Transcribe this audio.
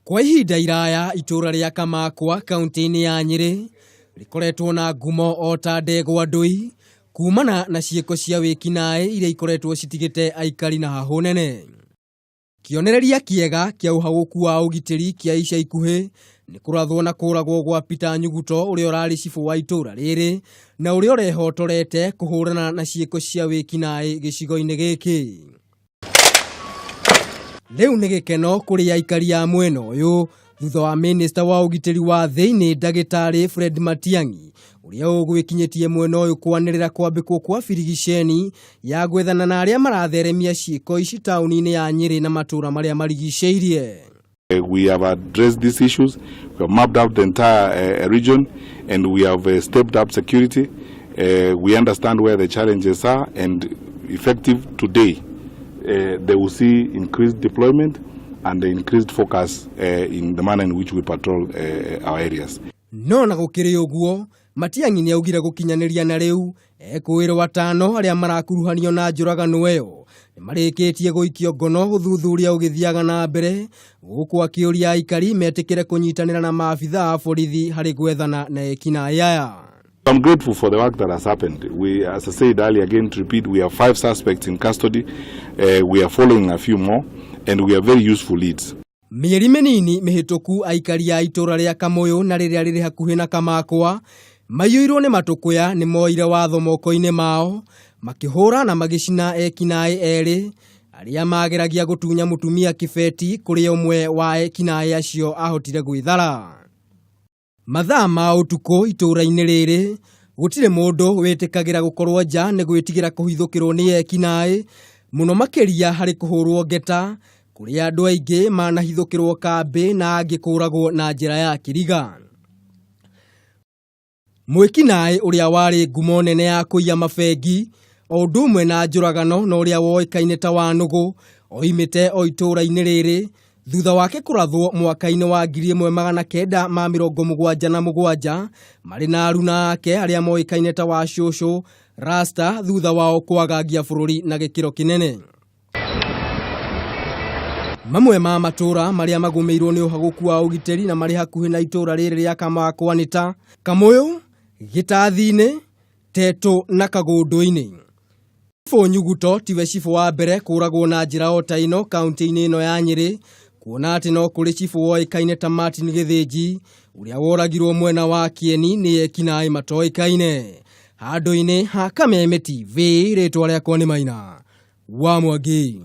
Kwa ihinda iraya ituura ria Kamakwa kaunti-ini ya Nyeri rikoretwo na ngumo o ta ndegwa ndui kumana na ciiko cia ekinai iria ikoretwo citigite aikari na hahu nene. Kionereria kiega kia uhaguku wa ugitiri kia ica ikuhi ni kurathwo na kuuragwo gwa Peter Nyuguto uria urari cibu wa ituura riri na uria urehotorete kuhurana na ciiko cia ekinai gicigo-ini giki. Leu nĩ gĩkeno kũrĩ aikari a mwena ũyũ thutha wa Minista wa ugitiri wa thi-ini ndagitari Fred Matiang'i uria ũgwĩkinyĩtie mwena ũyũ kwanĩrĩra kwambĩkwo kwa birigiceni ya gwethana na aria maratheremia ciiko ici tauni-ini ya Nyeri na matuura maria marigiciirie. We have addressed these issues, we have mapped out the entire region, and we have stepped up security. We understand where the challenges are, and effective today they will see increased deployment and increased focus in the manner in which we patrol our areas. No na gũkĩrĩ ũguo Matiang'i nĩ augire gũkinyanĩria na rĩu ekuirwo atano aria marakuruhanio na njũragano ĩyo nĩ marĩkĩtie gũikio ngono gũthuthuria ũgithiaga nambere gũkũ akĩũria aikari metĩkĩre kũnyitanĩra na maabitha a borithi harĩ gwethana na ekinai aya. I'm grateful for the work that has happened. We, as I said earlier, again to repeat, we have 5 suspects in custody. We are following a few more, and we are very useful leads. Mieri minini mihituku aikari a ituura ria Kamoyo na riria riri hakuhi na Kamakwa maiyũirwo nĩ matũkũya nĩ moire watho moko-inĩ mao makĩhũra na magĩcina ekinai erĩ aria mageragia gũtunya mũtumia kibeti kũrĩ ũmwe wa ekinai acio ahotire gwĩthara. Mathaa ma ũtukũ ituura-inĩ rĩrĩ gũtirĩ mũndũ wĩtĩkagĩra gũkorwo nja nĩ gwĩtigĩra kũhithũkĩrwo nĩ ekinai mũno makĩria harĩ kũhũrwo ngeta kũrĩa andũ aingĩ manahithũkĩrwo kambĩ na angĩ kũuragwo na njĩra ya kĩriga. Mwĩkinai ũrĩa warĩ ngumo nene ya kũiya mabengi o ũndũ ũmwe na njũragano na ũrĩa woĩkaine ta wa nũgũ oimĩte o itũũra-inĩ rĩrĩ thutha wake kũrathwo mwaka-inĩ wa 1977 marĩ na aruna ake arĩa moĩkaine ta wa cũcũ Rasta thutha wao kwagagia bũrũri na gĩkĩro kĩnene. Mamwe ma matuura maria magũmĩirwo nĩ uhaguku wa ugitiri na marĩ hakuhi na ituura rĩrĩ ria Kamakwa nĩ ta Kamoyo, Gĩtathi-inĩ, Teto na Kagũndũ-inĩ. Cibu Nyuguto tiwe cibu wa mbere kũragwo na njĩra o ta ĩno kaunti-inĩ ĩno ya Nyeri, kuona atĩ no kũrĩ cibu woĩkaine ta Martin Gĩthĩnji ũrĩa woragirwo mwena wa Kieni nĩ ekinai matoĩkaine. Handũ-inĩ ha Kameme TV rĩtwa rĩakwa nĩ Maina wa Mwangi.